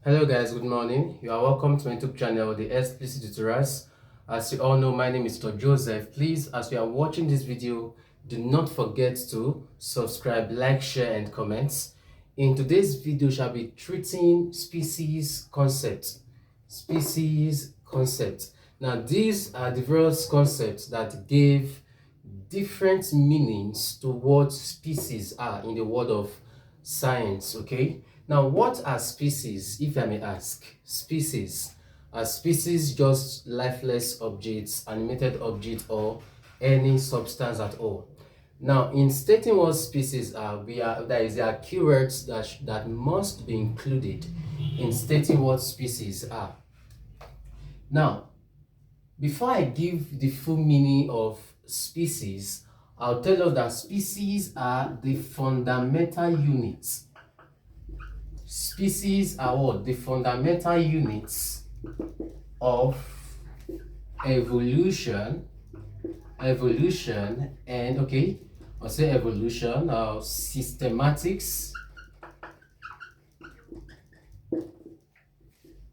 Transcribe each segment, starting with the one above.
Hello guys, good morning. You are welcome to my YouTube channel, the Explicit Tutorials. As you all know, my name is Dr. Joseph. Please, as you are watching this video, do not forget to subscribe, like, share, and comment. In today's video, shall be treating species concept. Species concept. Now, these are the various concepts that gave different meanings to what species are in the world of science. Okay, now what are species, if I may ask? Species are species just lifeless objects, animated objects, or any substance at all. Now, in stating what species are, there are keywords that must be included in stating what species are. Now, before I give the full meaning of species, I'll tell us that species are the fundamental units. Species are what? The fundamental units of evolution, and okay, I'll say evolution, systematics,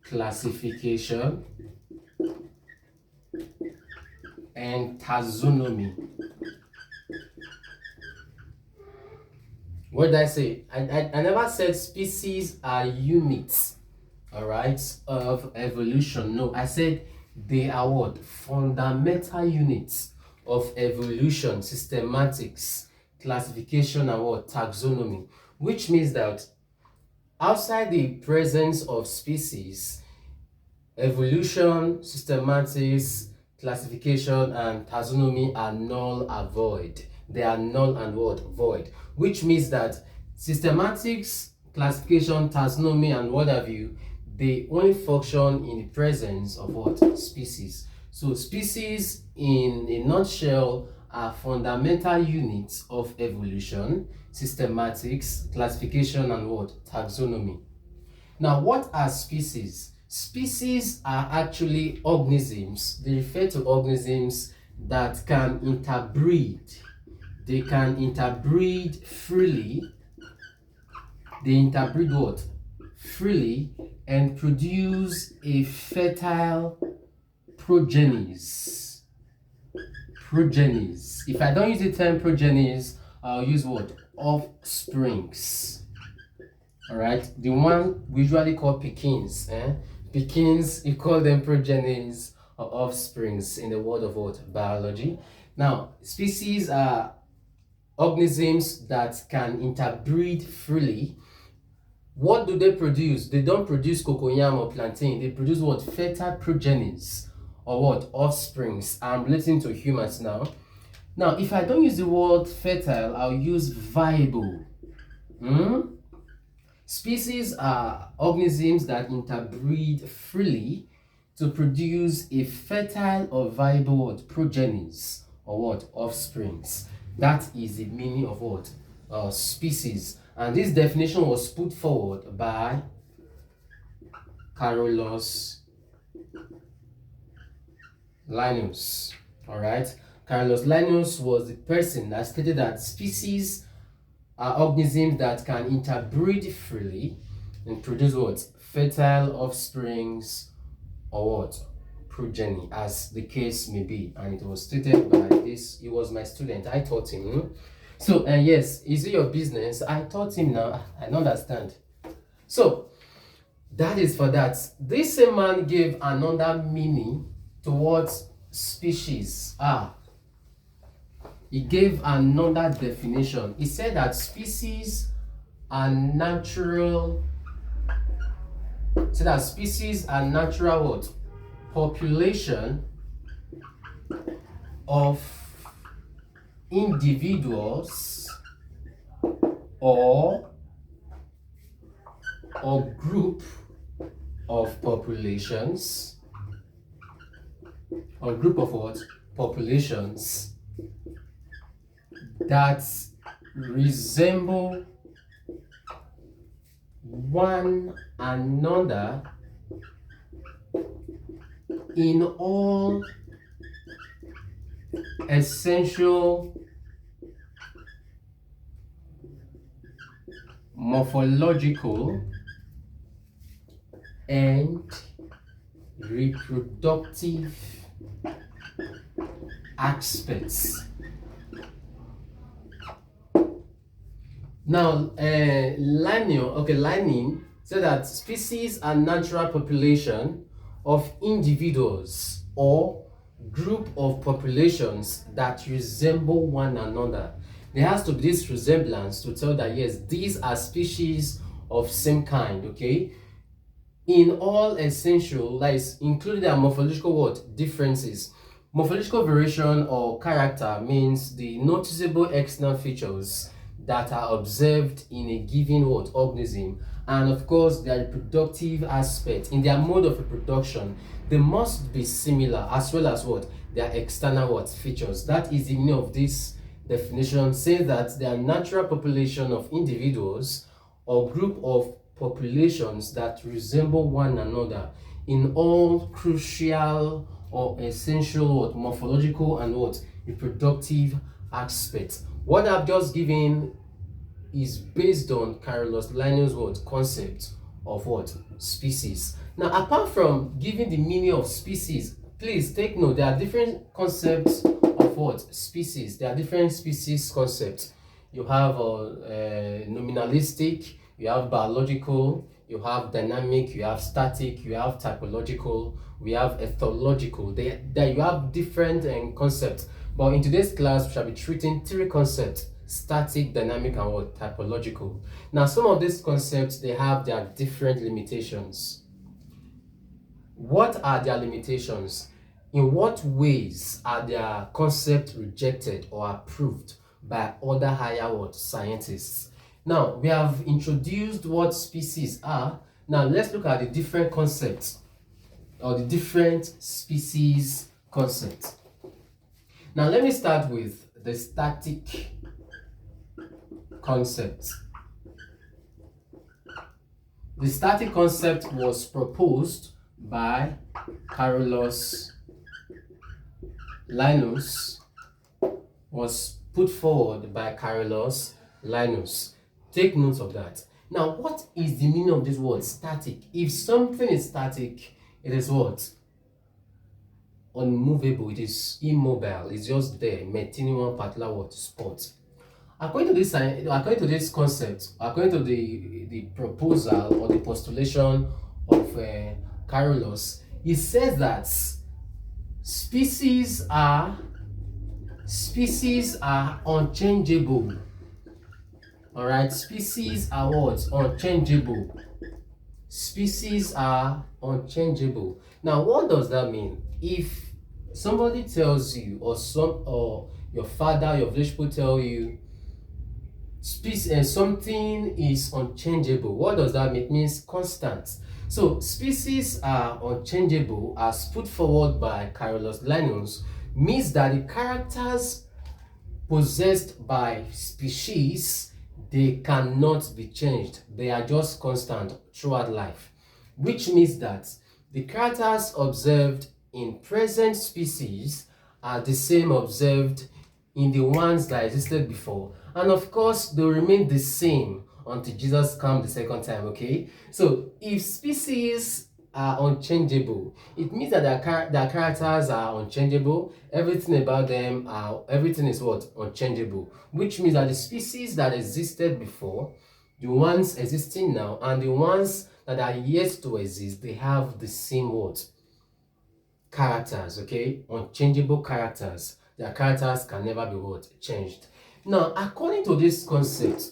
classification, and taxonomy. What did I say? I never said species are units, all right, of evolution. No, I said they are what? Fundamental units of evolution, systematics, classification, and what? Taxonomy. Which means that outside the presence of species, evolution, systematics, classification, and taxonomy are null and void. They are null and what? Void. Which means that systematics, classification, taxonomy, and what have you, they only function in the presence of what? Species. So species, in a nutshell, are fundamental units of evolution, systematics, classification, and what? Taxonomy. Now, what are species? Species are actually organisms. They refer to organisms that can interbreed. They can interbreed freely. They interbreed what? Freely, and produce a fertile progenies. Progenies. If I don't use the term progenies, I'll use what? Offsprings. All right, the one we usually call Pekins. Pekins, you call them progenies or offsprings in the world of what? Biology. Now, species are organisms that can interbreed freely. What do they produce? They don't produce cocoyam or plantain. They produce what? Fertile progenies or what? Offsprings. I'm relating to humans now. Now, if I don't use the word fertile, I'll use viable. Species are organisms that interbreed freely to produce a fertile or viable what? Progenies or what? Offsprings. That is the meaning of what? Species. And this definition was put forward by Carolus Linnaeus. All right. Carolus Linnaeus was the person that stated that species are organisms that can interbreed freely and produce what? Fertile offsprings or what? Progeny, as the case may be. And it was stated by this. He was my student. I taught him. So, yes, is it your business? I taught him now. I don't understand. So, that is for that. This same man gave another meaning to what species are. He gave another definition. He said that species are natural. So that species are natural what? Population of individuals or group of populations or group of what? Populations that resemble one another in all essential morphological and reproductive aspects. Now, Lining said that species are natural population of individuals or group of populations that resemble one another. There has to be this resemblance to tell that yes, these are species of same kind, okay? In all essential, that is including their morphological what differences. Morphological variation or character means the noticeable external features that are observed in a given what organism, and of course their reproductive aspect in their mode of reproduction. They must be similar as well as what their external what features. That is the meaning of this definition, saying that they are natural population of individuals or group of populations that resemble one another in all crucial or essential what morphological and what reproductive aspects. What I've just given is based on Carolus Linnaeus what concept of what species. Now, apart from giving the meaning of species, please take note there are different concepts of what species. There are different species concepts. You have nominalistic, you have biological, you have dynamic, you have static, you have typological, we have ethological. There you have different concepts. But in today's class, we shall be treating three concepts: static, dynamic, and what typological. Now, some of these concepts they have their different limitations. What are their limitations? In what ways are their concepts rejected or approved by other higher what scientists? Now, we have introduced what species are. Now, let's look at the different concepts or the different species concepts. Now, let me start with the static concept. The static concept was proposed by Carolus Linnaeus, was put forward by Carolus Linnaeus. Take note of that. Now, what is the meaning of this word static? If something is static, it is what? Unmovable, it is immobile, it's just there, maintaining one particular what spot. According to this concept, according to the proposal or the postulation of Carolus, he says that species are unchangeable. All right, species are what? Unchangeable. Species are unchangeable. Now, what does that mean? If somebody tells you, or your father, your village people tell you, something is unchangeable, what does that mean? It means constant. So species are unchangeable, as put forward by Carolus Linnaeus, means that the characters possessed by species, they cannot be changed. They are just constant throughout life, which means that the characters observed in present species are the same observed in the ones that existed before, and of course they will remain the same until Jesus comes the second time. Okay, so if species are unchangeable, it means that their characters are unchangeable. Everything about them everything is what? Unchangeable, which means that the species that existed before, the ones existing now, and the ones that are yet to exist, they have the same what? Characters. Okay, unchangeable characters. Their characters can never be what? Changed. Now, according to this concept,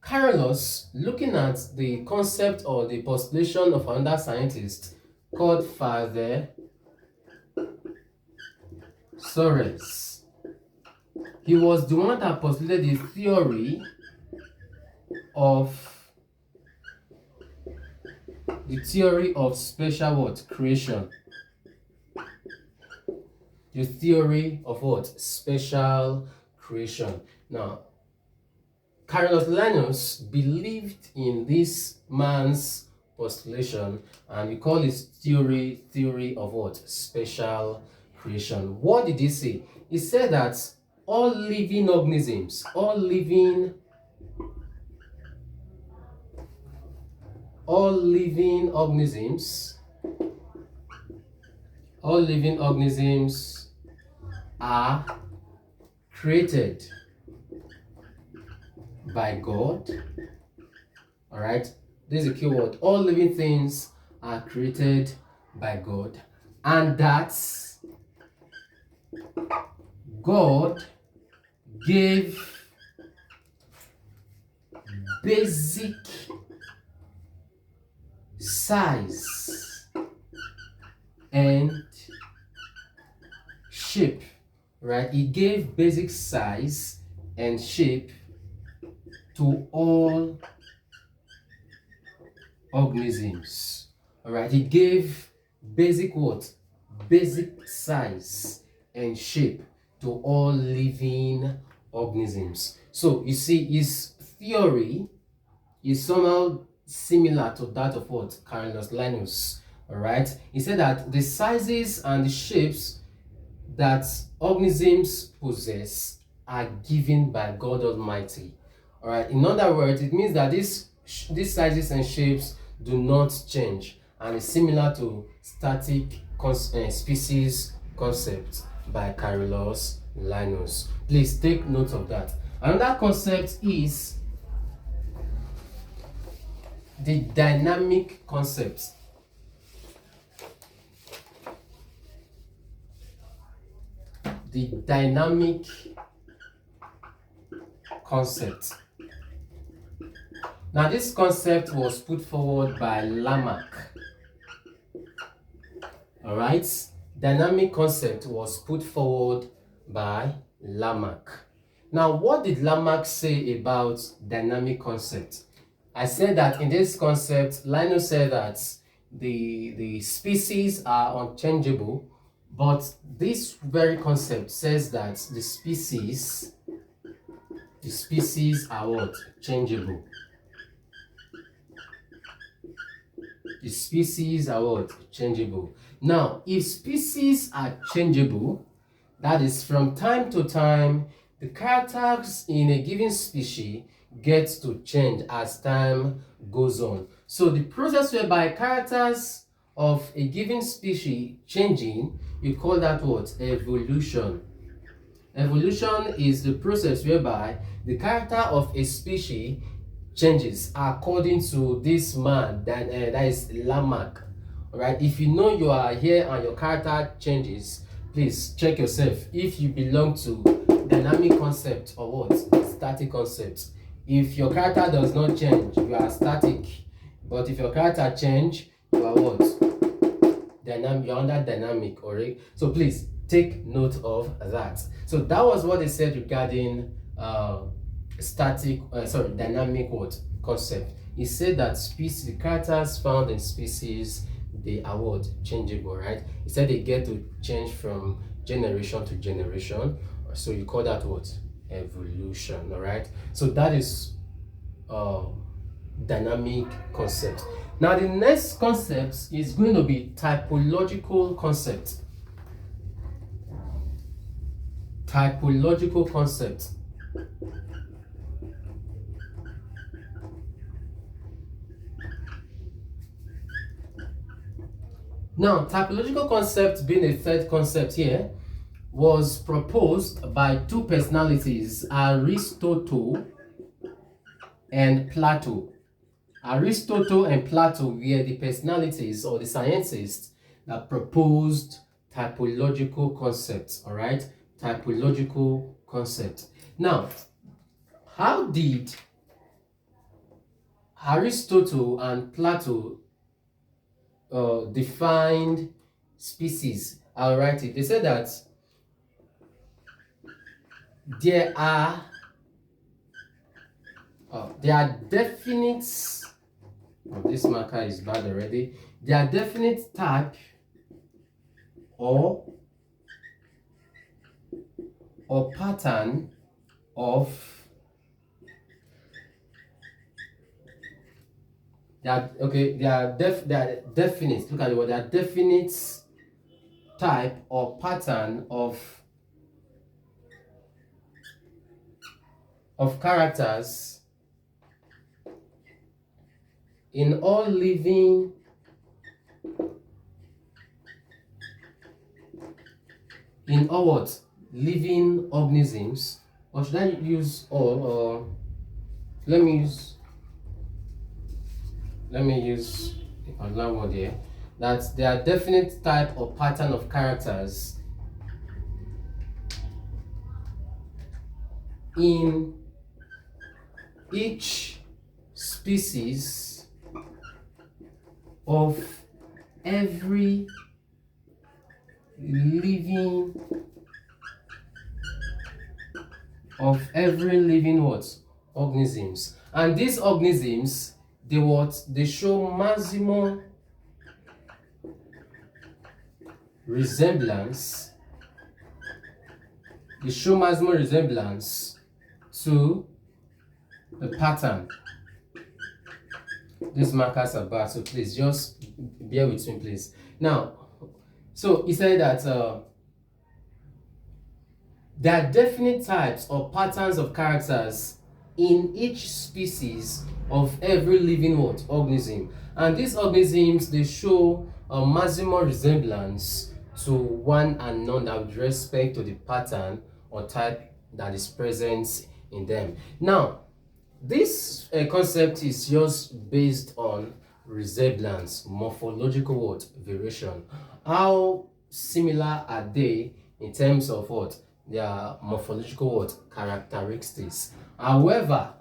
Carolus, looking at the concept or the postulation of another scientist called Father Sorens, he was the one that postulated the theory of special what? Creation. The theory of what? Special creation. Now, Carolus Linnaeus believed in this man's postulation, and we call his theory of what? Special creation. What did he say? He said that all living organisms, all living all living organisms are created by God. All right, this is a keyword. All living things are created by God, and that God gave basic size and shape, right? He gave basic size and shape to all organisms. All right, he gave basic what? Basic size and shape to all living organisms. So you see, his theory is somehow similar to that of what? Carolus Linus. All right, he said that the sizes and the shapes that organisms possess are given by God Almighty. All right, in other words, it means that these sizes and shapes do not change, and is similar to static species concept by Carolus Linus. Please take note of that. Another concept is the dynamic concept. The dynamic concept. Now, this concept was put forward by Lamarck. All right, dynamic concept was put forward by Lamarck. Now, what did Lamarck say about dynamic concept? I said that in this concept, Linus said that the species are unchangeable, but this very concept says that the species are what? Changeable. The species are what? Changeable. Now, if species are changeable, that is, from time to time, the characters in a given species gets to change as time goes on. So the process whereby characters of a given species changing, we call that what? Evolution. Evolution is the process whereby the character of a species changes according to this man that is Lamarck. All right, if you know you are here and your character changes, please check yourself if you belong to dynamic concept or what? Static concept. If your character does not change, you are static. But if your character change, you are what? Dynamic. You're under dynamic. Alright, so please take note of that. So that was what they said regarding dynamic what? Concept. He said that the characters found in species, they are what? Changeable, right? He said they get to change from generation to generation. So you call that what? Evolution. All right, so that is dynamic concept. Now the next concept is going to be typological concept. Typological concept. Now, typological concept, being a third concept here, was proposed by two personalities, Aristotle and Plato. Aristotle and Plato were the personalities or the scientists that proposed typological concepts. All right, typological concept. Now, how did Aristotle and Plato define species? I'll write it. They said that there are definite. Oh, this marker is bad already. There are definite type or pattern of that. Okay, they are definite. Look at the word. They are definite type or pattern of characters in all living what? Living organisms, or should I use all, or let me use another word here, that there are definite type or pattern of characters in each species of every living what? Organisms. And these organisms, they show maximum resemblance to the pattern. These markers are bad, so please just bear with me, please. Now, so he said that there are definite types or patterns of characters in each species of every living what? Organism. And these organisms, they show a maximum resemblance to one another with respect to the pattern or type that is present in them. Now, this concept is just based on resemblance, morphological what? Variation. How similar are they in terms of what? Their morphological what? Characteristics. However,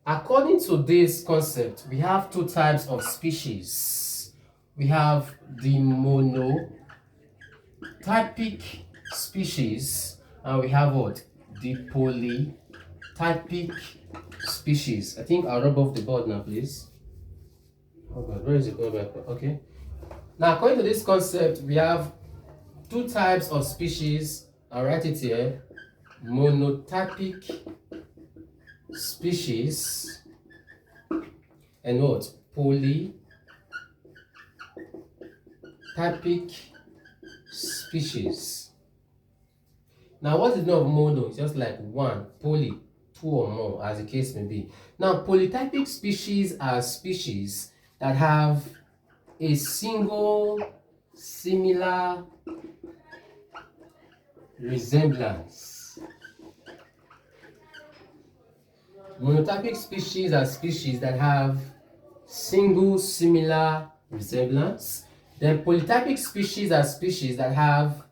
according to this concept, we have two types of species. We have the monotypic species, and we have what? The polytypic species. I think I'll rub off the board now, please. Oh God, where is it? Okay. Now, according to this concept, we have two types of species. I'll write it here. Monotypic species and what? Polytypic species. Now, what is the meaning of mono? It's just like one, poly, two or more, as the case may be. Now, polytypic species are species that have a single similar resemblance. Monotypic species are species that have single similar resemblance. Then polytypic species are species that have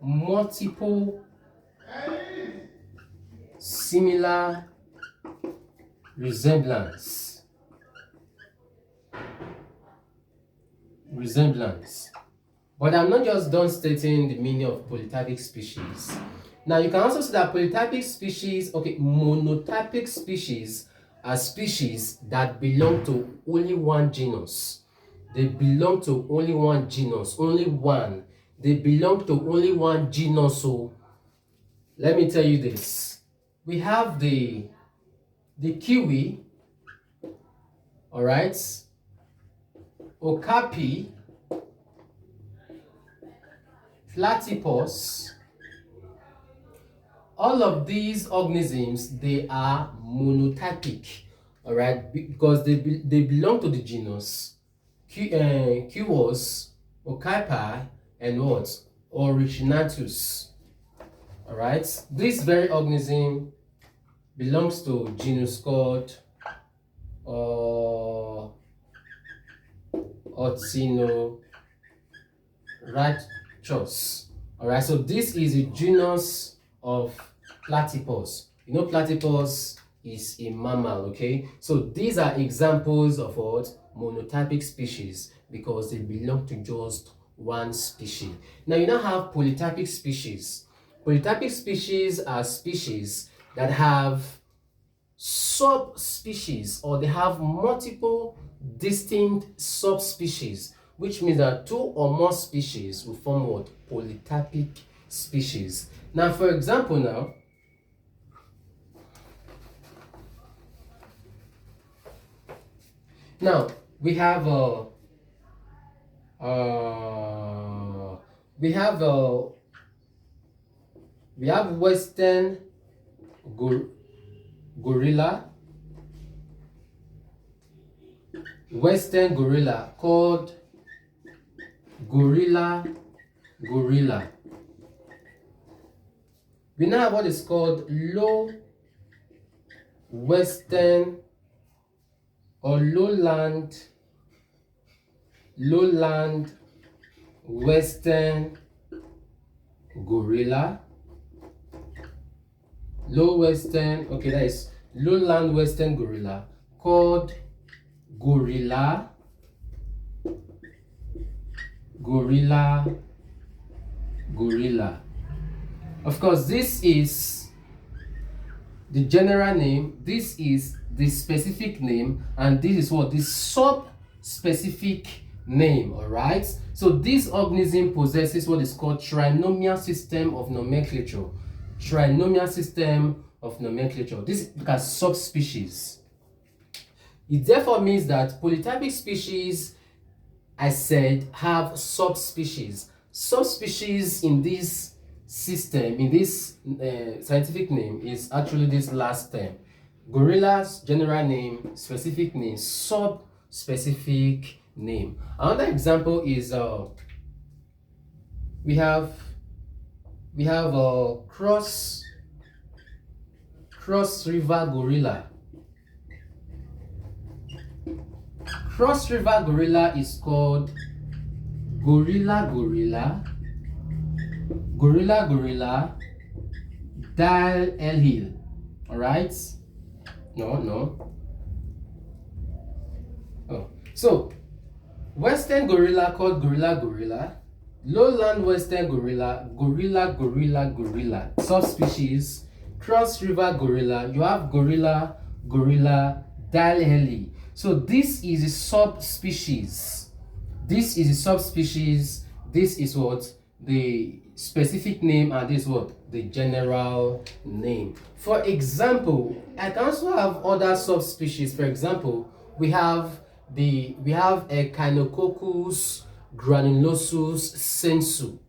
multiple similar resemblance. But I'm not just done stating the meaning of polytypic species. Now you can also see that polytypic species, monotypic species are species that belong to only one genus. They belong to only one genus, only one. They belong to only one genus. So let me tell you this. We have the kiwi, all right, okapi, platypus. All of these organisms, they are monotypic, all right, because they belong to the genus Kiwos, Okapi, and what? Originatus. All right, this very organism belongs to genus called Orthinoratus. All right, so this is a genus of platypus. You know, platypus is a mammal, okay? So these are examples of what? Monotypic species, because they belong to just one species. Now you now have polytypic species. Polytypic species are species that have subspecies, or they have multiple distinct subspecies, which means that two or more species will form what? Polytypic species. Now, for example, now we have Western gorilla, Western gorilla called gorilla. We now have what is called low western or lowland western gorilla. That is lowland western gorilla called gorilla. Of course, this is the general name, this is the specific name, and this is what the sub-specific name. All right, so this organism possesses what is called trinomial system of nomenclature. This is as subspecies. It therefore means that polytypic species, I said, have subspecies. Subspecies in this system, in this scientific name, is actually this last term. Gorilla's general name, specific name, sub-specific name. Another example is we have cross river gorilla. Cross river gorilla is called gorilla Dal El Hill. All right, no. Oh, so western gorilla called gorilla, lowland western gorilla subspecies. Cross river gorilla, you have gorilla Dal El Hill. So this is a subspecies. This is what the specific name, and this is what the general name. For example, I can also have other subspecies. For example, we have Echinococcus granulosus sensu.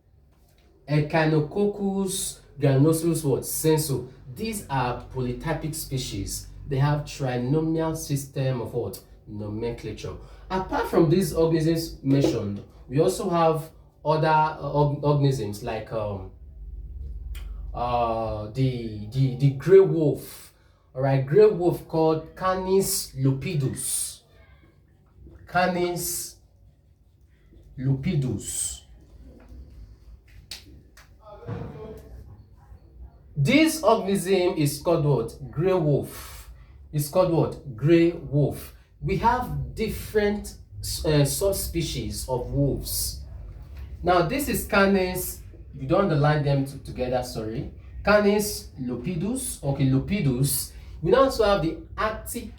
Echinococcus granulosus what? Sensu. These are polytypic species. They have trinomial system of what? Nomenclature. Apart from these organisms mentioned, we also have other organisms like the gray wolf. All right, gray wolf called Canis lupidus. This organism is called what? Gray wolf. It's called what? Gray wolf. We have different subspecies of wolves. Now this is Canis, you don't underline them together, sorry. Canis lupidus, okay, lupidus. We now also have the Arctic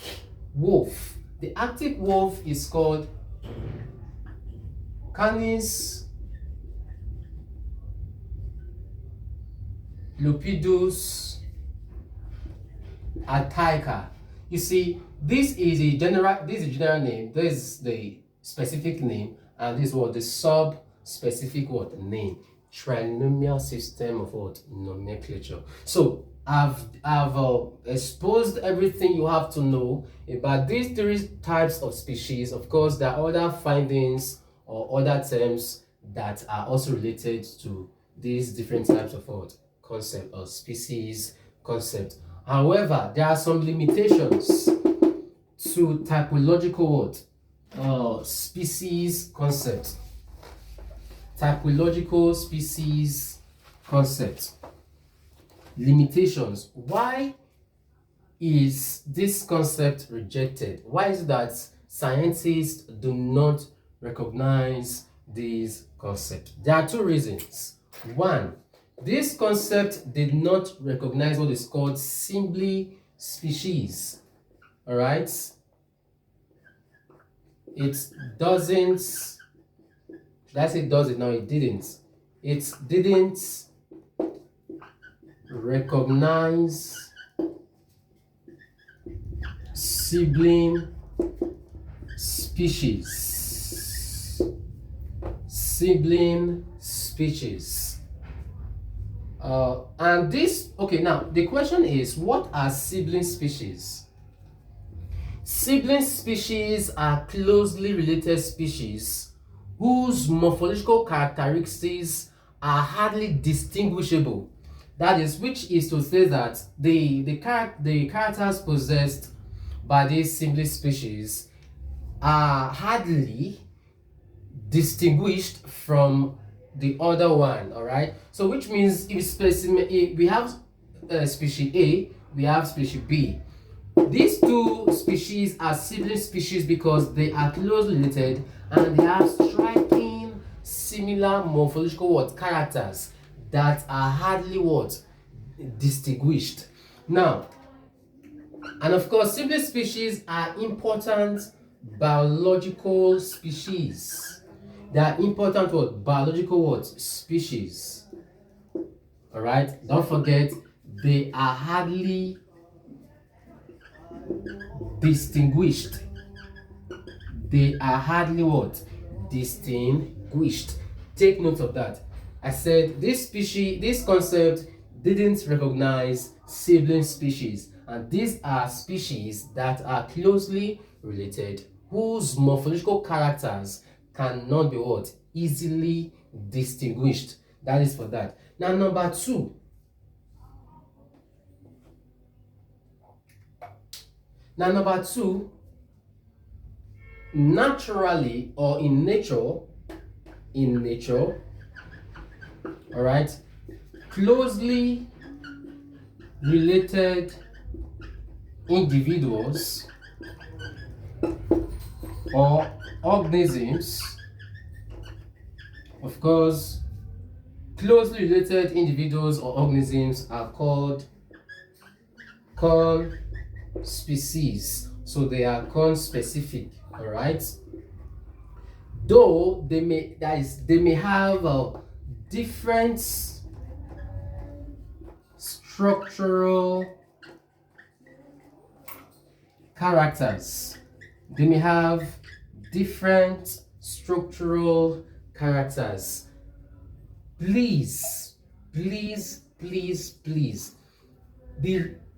wolf. The Arctic wolf is called Canis lupidus arctica. You see, this is a general name, this is the specific name, and this is what the sub-specific what name. Trinomial system of what? Nomenclature. So I've exposed everything you have to know about these three types of species. Of course, there are other findings or other terms that are also related to these different types of what? Concept or species concept. However, there are some limitations to typological what? Species concept. Typological species concept. Limitations. Why is this concept rejected? Why is it that scientists do not recognize this concept? There are two reasons. One, this concept did not recognize what is called simply species. All right, it doesn't. Should I say does it now? It didn't. It didn't recognize sibling species. And this, okay, now the question is, what are sibling species? Sibling species are closely related species whose morphological characteristics are hardly distinguishable. That is, which is to say that the characters possessed by these sibling species are hardly distinguished from the other one. All right, so which means if we have species A, we have species B. These two species are sibling species because they are closely related and they have striking similar morphological characters that are hardly distinguished. Now, and of course, sibling species are important biological species. They are important biological species. All right, don't forget they are hardly distinguished. They are hardly distinguished. Take note of that. I said this concept didn't recognize sibling species, and these are species that are closely related whose morphological characters cannot be easily distinguished. That is for that. Now, number two. Naturally or in nature, all right, closely related individuals or organisms, of course, closely related individuals or organisms are called species. So they are conspecific. All right, though they may have different structural characters. They may have different structural characters. Please. The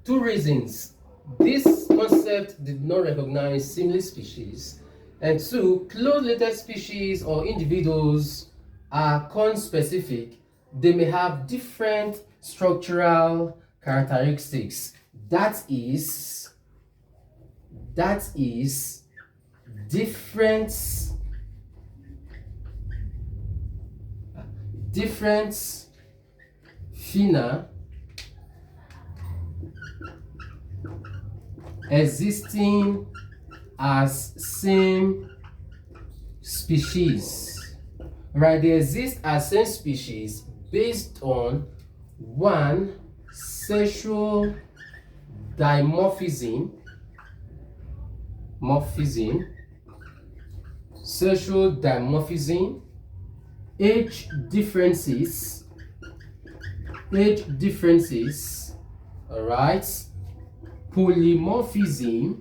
two reasons this concept did not recognize similar species, and two, close related species or individuals are conspecific. They may have different structural characteristics. That is different phenomena existing as same species. Right, they exist as same species based on one, sexual dimorphism, age differences, all right, polymorphism,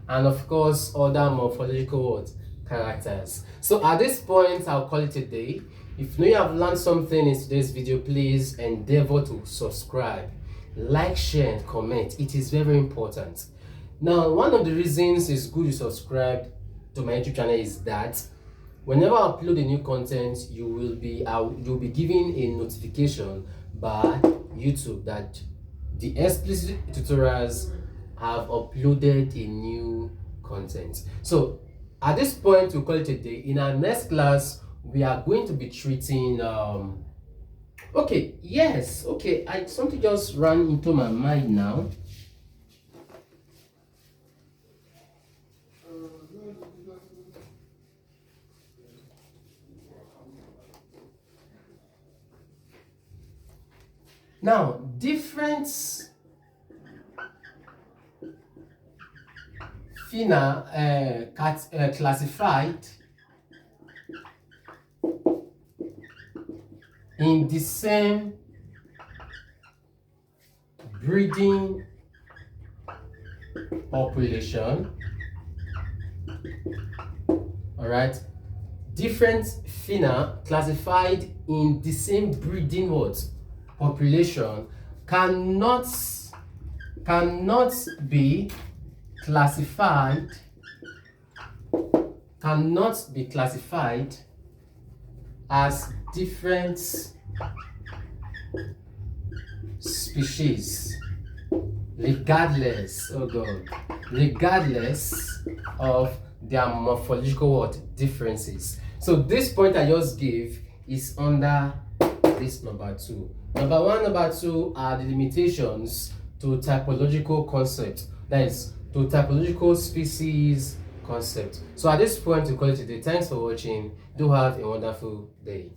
and of course other morphological characters. So at this point, I'll call it a day. If you have learned something in today's video, please endeavor to subscribe, like, share, and comment. It is very important. Now, one of the reasons it's good to subscribe to my YouTube channel is that whenever I upload a new content, you'll be given a notification by YouTube that the explicit tutorials have uploaded a new content. So at this point, we'll call it a day. In our next class, we are going to be treating something just ran into my mind now. Now, different phenomena classified in the same breeding population. All right, different phenomena classified in the same breeding population cannot cannot be classified as different species regardless of their morphological what differences. So this point I just gave is under this number 2. Number 1, number 2 are the limitations to typological concept, that is to typological species concept. So at this point we call it today. Thanks for watching. Do have a wonderful day.